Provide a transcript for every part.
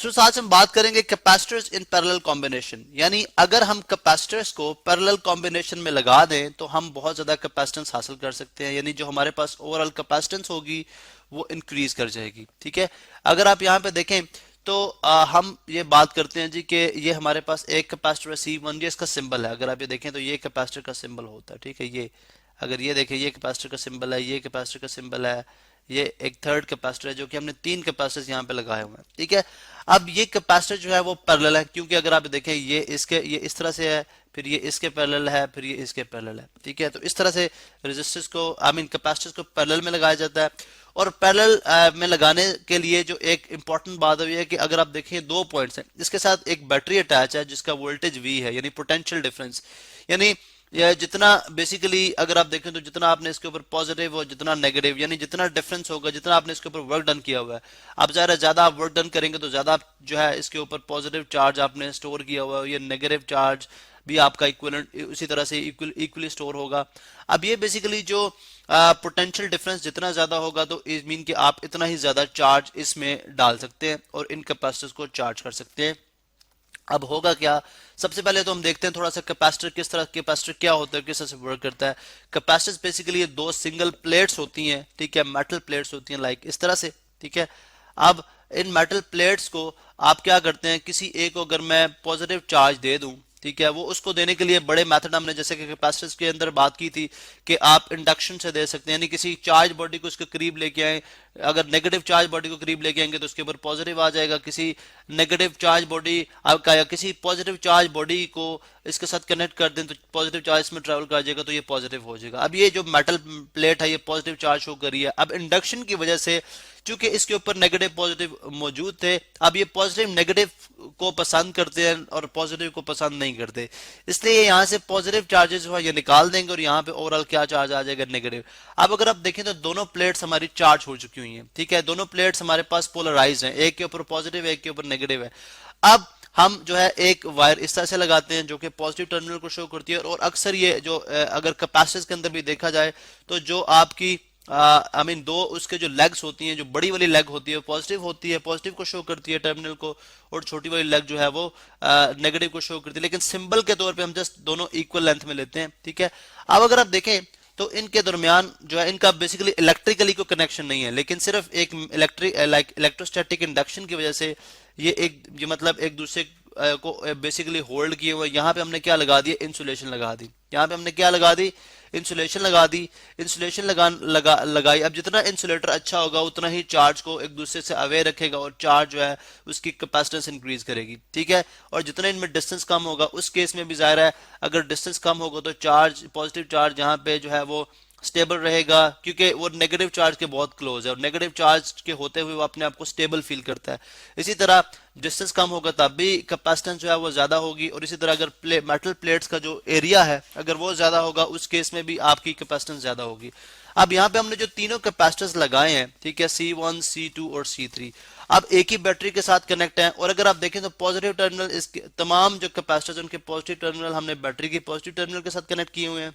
आज हम बात करेंगे कैपेसिटर्स इन पैरेलल कॉम्बिनेशन, यानी अगर हम कैपेसिटर्स को पैरेलल कॉम्बिनेशन में लगा दें तो हम बहुत ज्यादा कैपेसिटेंस हासिल कर सकते हैं, यानी जो हमारे पास ओवरऑल कैपेसिटेंस होगी वो इंक्रीज कर जाएगी। ठीक है, अगर आप यहाँ पे देखें तो हम ये बात करते हैं जी कि ये हमारे पास एक कैपेसिटर है C1, ये इसका सिंबल है। अगर आप ये देखें तो ये कैपेसिटर का सिंबल होता है। ठीक है, ये अगर ये देखें, ये कैपेसिटर का सिंबल है, ये कैपेसिटर का सिंबल है, ये एक थर्ड कैपेसिटर है, जो कि हमने तीन कैपेसिटर्स यहाँ पे लगाए हुए हैं। ठीक है, अब ये कैपेसिटर जो है वो पैरेलल है, क्योंकि अगर आप देखें ये इस तरह से है, फिर ये इसके पैरेलल है, फिर ये इसके पैरेलल है। ठीक है, तो इस तरह से रेजिस्टर्स को कैपेसिटर्स को पैरेलल में लगाया जाता है। और पैरेलल में लगाने के लिए जो एक इंपॉर्टेंट बात है कि अगर आप देखें दो पॉइंट्स हैं, इसके साथ एक बैटरी अटैच है जिसका वोल्टेज V है, यानी पोटेंशियल डिफरेंस, यानी या जितना बेसिकली अगर आप देखें तो जितना आपने इसके ऊपर पॉजिटिव और जितना नेगेटिव, यानी जितना डिफरेंस होगा, जितना आपने इसके ऊपर वर्क डन किया हुआ है, आप ज्यादा आप वर्क डन करेंगे तो ज्यादा जो है इसके ऊपर पॉजिटिव चार्ज आपने स्टोर किया हुआ है, ये नेगेटिव चार्ज भी आपका इक्विवेलेंट उसी तरह से इक्वली स्टोर होगा। अब ये बेसिकली जो पोटेंशियल डिफरेंस जितना ज्यादा होगा तो इस मीन कि आप इतना ही ज्यादा चार्ज इसमें डाल सकते हैं और इन कैपेसिटर्स को चार्ज कर सकते हैं। अब होगा क्या, सबसे पहले तो हम देखते हैं थोड़ा सा कैपेसिटर किस तरह, कैपेसिटर क्या होता है, किस तरह से वर्क करता है। कैपेसिटर्स बेसिकली दो सिंगल प्लेट्स होती हैं। ठीक है, मेटल प्लेट्स होती हैं लाइक इस तरह से। ठीक है, अब इन मेटल प्लेट्स को आप क्या करते हैं, किसी एक को अगर मैं पॉजिटिव चार्ज दे दूं, ठीक है, वो उसको देने के लिए बड़े मेथड हमने जैसे कि कैपेसिटर्स के अंदर बात की थी कि आप इंडक्शन से दे सकते हैं, यानी किसी चार्ज बॉडी को उसके करीब लेके आए, अगर नेगेटिव चार्ज बॉडी को करीब लेके आएंगे तो उसके ऊपर पॉजिटिव आ जाएगा, किसी नेगेटिव चार्ज बॉडी आपका या किसी पॉजिटिव चार्ज बॉडी को इसके साथ कनेक्ट कर दें तो पॉजिटिव चार्ज में ट्रेवल कर जाएगा तो ये पॉजिटिव हो जाएगा। अब ये जो मेटल प्लेट है ये पॉजिटिव चार्ज शो कर रही है। अब इंडक्शन की वजह से चूंकि इसके ऊपर नेगेटिव पॉजिटिव मौजूद थे, अब ये पॉजिटिव नेगेटिव को पसंद करते हैं और पॉजिटिव को पसंद नहीं करते, इसलिए यहाँ से पॉजिटिव चार्जेस ये निकाल देंगे और यहाँ पे ओवरऑल क्या चार्ज आ जाएगा, नेगेटिव। अब अगर आप देखें तो दोनों प्लेट्स हमारी चार्ज हो चुकी हुई हैं। ठीक है, दोनों प्लेट्स हमारे पास पोलराइज हैं, एक के ऊपर पॉजिटिव एक के ऊपर नेगेटिव है। अब हम जो है एक वायर इस तरह से लगाते हैं जो कि पॉजिटिव टर्मिनल को शो करती है, और अक्सर ये जो अगर कैपेसिटर्स के अंदर भी देखा जाए तो जो आपकी आई मीन दो उसके जो लेग्स होती हैं, जो बड़ी वाली लेग होती है पॉजिटिव होती है, पॉजिटिव को शो करती है टर्मिनल को, और छोटी वाली लेग जो है वो नेगेटिव को शो करती है, लेकिन सिंबल के तौर पे हम जस्ट दोनों इक्वल लेंथ में लेते हैं। ठीक है, अब अगर आप देखें तो इनके दरमियान जो है इनका बेसिकली इलेक्ट्रिकली कोई कनेक्शन नहीं है, लेकिन सिर्फ एक इलेक्ट्रोस्टैटिक इंडक्शन की वजह से ये मतलब एक दूसरे को बेसिकली होल्ड किए हुए। यहाँ पे हमने क्या लगा दिया, इंसुलेशन लगा दी। यहाँ पे हमने क्या लगा दी, इंसुलेशन लगा दी। इंसुलेशन लगाई। अब जितना इंसुलेटर अच्छा होगा उतना ही चार्ज को एक दूसरे से अवेयर रखेगा और चार्ज जो है उसकी कैपेसिटेंस इंक्रीज करेगी। ठीक है, और जितना इनमें डिस्टेंस कम होगा उस केस में भी जाहिर है अगर डिस्टेंस कम होगा तो चार्ज पॉजिटिव चार्ज यहाँ पे जो है वो स्टेबल रहेगा, क्योंकि वो नेगेटिव चार्ज के बहुत क्लोज है और नेगेटिव चार्ज के होते हुए वो अपने आप को स्टेबल फील करता है। इसी तरह डिस्टेंस कम होगा तब भी कैपेसिटेंस जो है वो ज्यादा होगी, और इसी तरह अगर मेटल प्लेट्स का जो एरिया है अगर वो ज्यादा होगा उस केस में भी आपकी कैपेसिटेंस ज्यादा होगी। अब यहाँ पे हमने जो तीनों कैपेसिटर्स लगाए हैं, ठीक है, C1 C2 और C3, अब एक ही बैटरी के साथ कनेक्ट है, और अगर आप देखें तो पॉजिटिव टर्मिनल इसके तमाम जो कैपेसिटर्स उनके पॉजिटिव टर्मिनल हमने बैटरी के पॉजिटिव टर्मिनल के साथ कनेक्ट किए हुए हैं।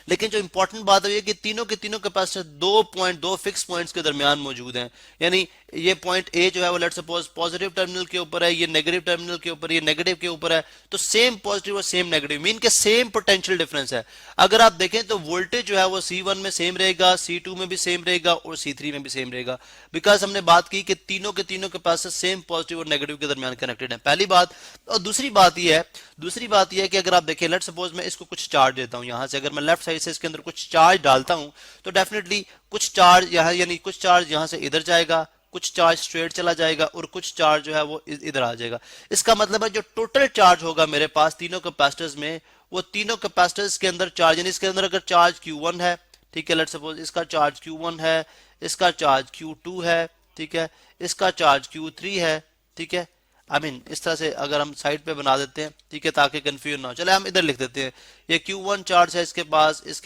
लेकिन जो इंपॉर्टेंट बात है कि तीनों के तीनों कैपेसिटर दो फिक्स पॉइंट्स के दरमियान मौजूद हैं, यानी ये पॉइंट ए जो है वो लेट्स सपोज पॉजिटिव टर्मिनल के ऊपर है, ये नेगेटिव टर्मिनल के ऊपर, ये नेगेटिव के ऊपर है, तो सेम पॉजिटिव और सेम नेगेटिव मीन के सेम पोटेंशियल डिफरेंस है। अगर आप देखें तो वोल्टेज जो है वो C1 में सेम रहेगा, C2 में भी सेम रहेगा और C3 में भी सेम रहेगा, बिकॉज हमने बात की कि तीनों के तीनों कैपेसिटर सेम पॉजिटिव और नेगेटिव के दरमियान कनेक्टेड है, पहली बात। और दूसरी बात यह है कि अगर आप देखें लेट्स सपोज मैं इसको कुछ चार्ज देता हूं, यहां से अगर मैं लेफ्ट साइड से इसके अंदर कुछ चार्ज डालता हूं तो डेफिनेटली कुछ चार्ज यहाँ यानी कुछ चार्ज यहां से इधर जाएगा, कुछ चार्ज स्ट्रेट चला जाएगा और कुछ चार्ज जो है वो इधर आ जाएगा। इसका मतलब है जो टोटल चार्ज होगा मेरे पास तीनों कैपेसिटर्स में, वो तीनों कैपेसिटर्स के अंदर चार्ज, यानी इसके अंदर अगर चार्ज Q1 है, ठीक है, लेट्स सपोज इसका चार्ज Q1 है, इसका चार्ज Q2 है, ठीक है, इसका चार्ज Q3 है, ठीक है, इस तरह से अगर हम साइड पे बना देते हैं, ठीक है, ताकि कंफ्यूज ना हो। चले हम इधर लिख देते हैं, ये Q1 चार्ज है इसके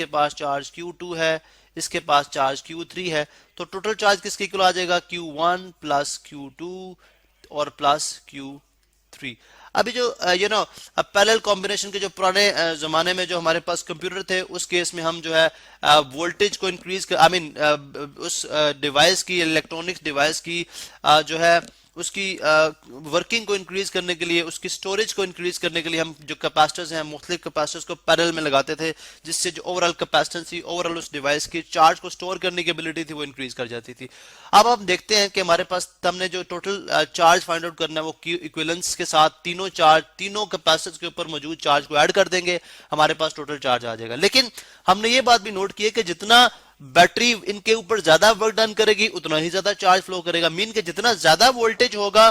पास चार्ज Q2 है, इसके पास चार्ज Q3 है, तो टोटल चार्ज किसके इक्वल आ जाएगा, Q1 प्लस Q2 और प्लस Q3। अभी जो पैरेलल कॉम्बिनेशन के जो पुराने जमाने में जो हमारे पास कंप्यूटर थे उस केस में हम जो है वोल्टेज को इंक्रीज कर उस डिवाइस की इलेक्ट्रॉनिक्स डिवाइस की जो है उसकी वर्किंग को इंक्रीज करने के लिए, उसकी स्टोरेज को इंक्रीज करने के लिए हम जो कैपेसिटर्स हैं मुख्तलिफ कैपेसिटर्स को पैरेलल में लगाते थे, जिससे जो ओवरऑल कैपेसिटेंस थी, ओवरऑल उस डिवाइस की चार्ज को स्टोर करने की एबिलिटी थी वो इंक्रीज कर जाती थी। अब हम देखते हैं कि हमारे पास हमने जो टोटल चार्ज फाइंड आउट करना है वो क्यू इक्विवेलेंस के साथ तीनों कैपेसिटर्स के ऊपर मौजूद चार्ज को ऐड कर देंगे, हमारे पास टोटल चार्ज आ जाएगा। लेकिन हमने ये बात भी नोट की है कि जितना बैटरी इनके ऊपर ज्यादा वर्क डन करेगी उतना ही ज्यादा चार्ज फ्लो करेगा, मीन के जितना ज्यादा वोल्टेज होगा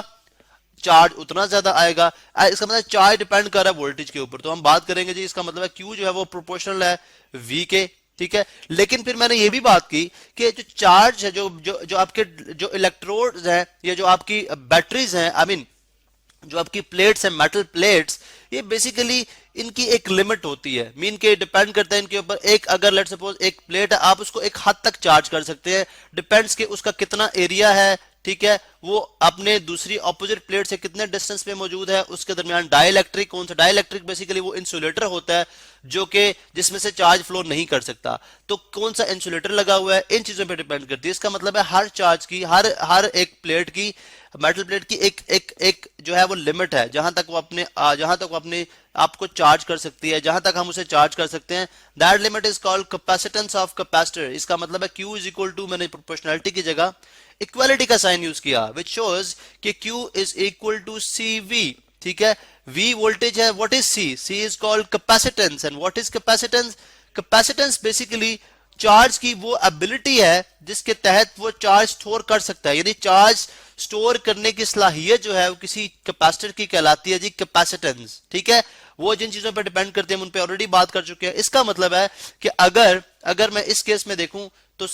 चार्ज उतना ज्यादा आएगा। इसका मतलब चार्ज डिपेंड कर रहा है वोल्टेज के ऊपर। तो हम बात करेंगे जी, इसका मतलब है क्यू जो है वो प्रोपोर्शनल है वी के, ठीक है। लेकिन फिर मैंने ये भी बात की कि जो चार्ज है, जो जो जो आपके जो इलेक्ट्रोड्स हैं, ये जो आपकी बैटरीज हैं, आई मीन जो आपकी प्लेट्स हैं, मेटल प्लेट्स, ये बेसिकली इनकी एक लिमिट होती है, मीन के डिपेंड करता है इनके ऊपर। एक अगर लेट सपोज एक प्लेट है, आप उसको एक हद तक चार्ज कर सकते हैं, डिपेंड्स कि उसका कितना एरिया है, ठीक है, वो अपने दूसरी ऑपोजिट प्लेट से कितने डिस्टेंस पे मौजूद है, उसके दरमियान डाइलेक्ट्रिक कौन सा, डाइलेक्ट्रिक बेसिकली वो इंसुलेटर होता है जो कि जिसमें से चार्ज फ्लो नहीं कर सकता, तो कौन सा इंसुलेटर लगा हुआ है, इन चीजों पे डिपेंड करती है। इसका मतलब है हर चार्ज की, हर एक प्लेट की, मेटल प्लेट की एक एक एक जो है वो लिमिट है, जहां तक वो अपने आपको चार्ज कर सकती है, जहां तक हम उसे चार्ज कर सकते हैं। That limit is called capacitance of capacitor. इसका मतलब है Q इज इक्वल टू, मैंने प्रोपोर्शनैलिटी की जगह इक्वालिटी का साइन यूज किया, विच शोज कि Q is equal to CV, ठीक है। V वोल्टेज है, what is C? C is called capacitance, and what is capacitance? Capacitance basically charge की वो एबिलिटी है जिसके तहत वो चार्ज स्टोर कर सकता है, यानी चार्ज स्टोर करने की सलाहियत जो है वो किसी कैपेसिटर की कहलाती है जी कैपेसिटेंस, ठीक है। वो जिन चीजों पर डिपेंड करते हैं उन पे ऑलरेडी बात कर चुके हैं। इसका मतलब है कि अगर मैं इस केस में देखूं तो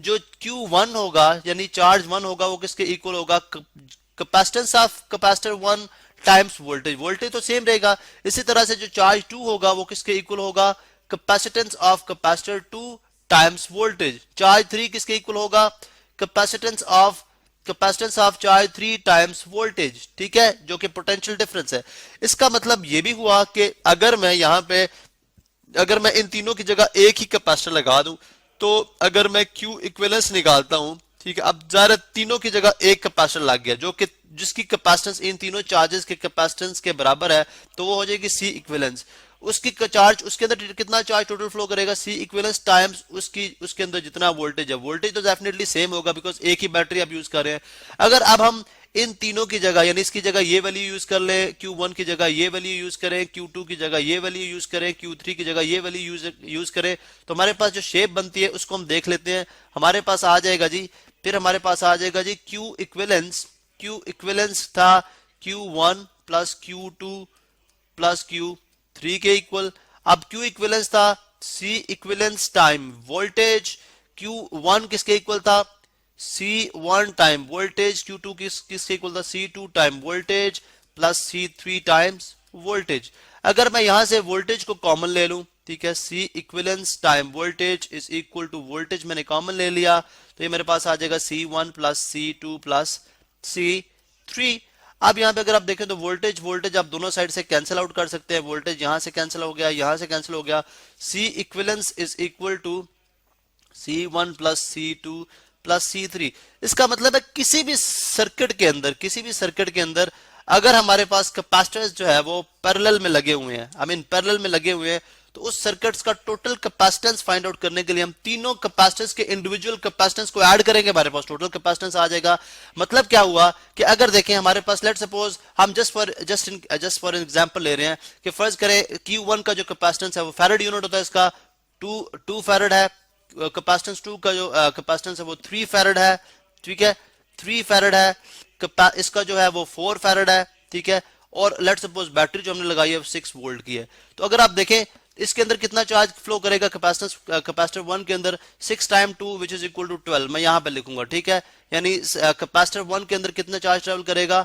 जो Q1 होगा, यानी चार्ज 1 होगा, वो किसके इक्वल होगा? Capacitance of capacitor 1 times voltage. Voltage तो सेम रहेगा। इसी तरह से जो चार्ज 2 होगा वो किसके इक्वल होगा? Capacitance of capacitor 2 times voltage. Charge 3 किसके इक्वल होगा? Capacitance of charge 3 times voltage, ठीक है, जो कि पोटेंशियल डिफरेंस है। इसका मतलब ये भी हुआ कि अगर मैं इन तीनों की जगह एक ही कैपेसिटर लगा दूं, तो अगर मैं Q इक्विवेलेंस निकालता हूं, ठीक है, अब ज़ाहिर तीनों की जगह एक कैपेसिटर लग गया जो कि जिसकी कैपेसिटेंस इन तीनों चार्जेस के कैपेसिटेंस के बराबर है, तो वो हो जाएगी C इक्विवेलेंस। उसकी चार्ज, उसके अंदर कितना चार्ज टोटल फ्लो करेगा? C इक्विवेलेंस टाइम्स उसके अंदर जितना वोल्टेज है। वोल्टेज तो डेफिनेटली सेम होगा बिकॉज एक ही बैटरी आप यूज कर रहे हैं। अगर अब हम इन तीनों की जगह, यानी इसकी जगह ये वैल्यू यूज कर ले, Q1 की जगह ये वैल्यू यूज करें, Q2 की जगह ये वैल्यू यूज करें, Q3 की जगह ये वैल्यू यूज करें, तो हमारे पास जो शेप बनती है उसको हम देख लेते हैं। हमारे पास आ जाएगा जी, Q इक्विवेलेंस था Q1 plus Q2 plus Q3 के इक्वल। अब Q इक्विवेलेंस था C equivalence time voltage. Q1 किसके इक्वल था? C1 time voltage. Q2 किसके इक्वल था? C2 time voltage plus C3 times voltage. अगर मैं यहां से वोल्टेज को कॉमन ले लूं, ठीक है, C equivalence time voltage is equal to voltage मैंने कॉमन ले लिया, तो ये मेरे पास आ जाएगा C1 plus C2 plus C3। अब यहाँ पे अगर आप देखें तो वोल्टेज आप दोनों साइड से कैंसिल आउट कर सकते हैं। वोल्टेज यहां से कैंसिल हो गया, यहां से कैंसिल हो गया। C equivalence is equal to C1 plus C2 plus C3। इसका मतलब है किसी भी सर्किट के अंदर अगर हमारे पास कैपेसिटर्स जो है वो पैरेलल में लगे हुए हैं, तो उस सर्किट्स का टोटल कैपेसिटेंस फाइंड आउट करने के लिए हम तीनों कैपेसिटर्स के इंडिविजुअल कैपेसिटेंस को ऐड करेंगे, हमारे पास टोटल कैपेसिटेंस आ जाएगा। मतलब क्या हुआ कि अगर देखें हमारे पास, लेट सपोज हम जस्ट फॉर एग्जांपल ले रहे हैं कि फर्ज करें Q1 का जो कैपेसिटेंस है वो फैराड यूनिट होता है, इसका 2 फैराड है। कैपेसिटेंस 2 का जो कैपेसिटेंस है वो 3 फैराड है, ठीक है, 3 फैराड है। इसका जो है वो 4 फैराड है, ठीक है। और लेट सपोज बैटरी जो हमने लगाई है 6 वोल्ट की है। तो अगर आप देखें इसके अंदर कितना चार्ज फ्लो करेगा कैपेसिटर 1 के अंदर? 6 time 2 which is equal to 12। मैं यहां पे लिखूंगा, ठीक है, यानी कैपेसिटर 1 के अंदर कितना चार्ज ट्रेवल करेगा?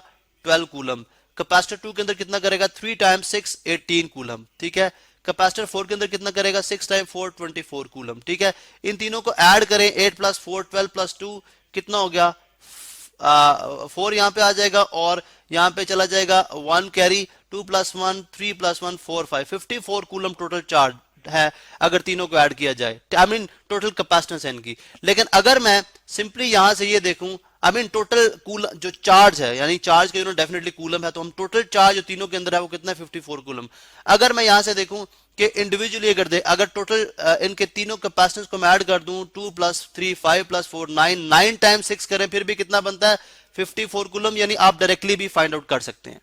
12 कूलम। कैपेसिटर 2 के अंदर कितना करेगा? 3 टाइम 6 18 कूलम, ठीक है। कैपेसिटर 4 के अंदर कितना करेगा? 6 टाइम 4 24 कूलम, ठीक है। इन तीनों को ऐड करें, 8 प्लस 4 12 प्लस 2 कितना हो गया? 4 यहाँ पे आ जाएगा और यहाँ पे चला जाएगा 1 carry, 2 plus 1 3 plus 1 4 5 54 coulomb total charge है अगर तीनों को ऐड किया जाए, टोटल कैपेसिटेंस है इनकी। लेकिन अगर मैं सिंपली यहां से ये देखूं, आई मीन टोटल कूल जो चार्ज है, यानी चार्ज का यूनिट डेफिनेटली कूलम है, तो हम टोटल चार्ज जो तीनों के अंदर है वो कितना है 54 कूलम। अगर मैं यहां से देखूं कि इंडिविजुअली अगर टोटल इनके तीनों कैपेसिटेंस को मैं ऐड कर दूं 2 + 3 5 + 4 9 9 टाइम्स 6 करें फिर भी कितना बनता है 54 कूलम, यानी आप डायरेक्टली भी फाइंड आउट कर सकते हैं।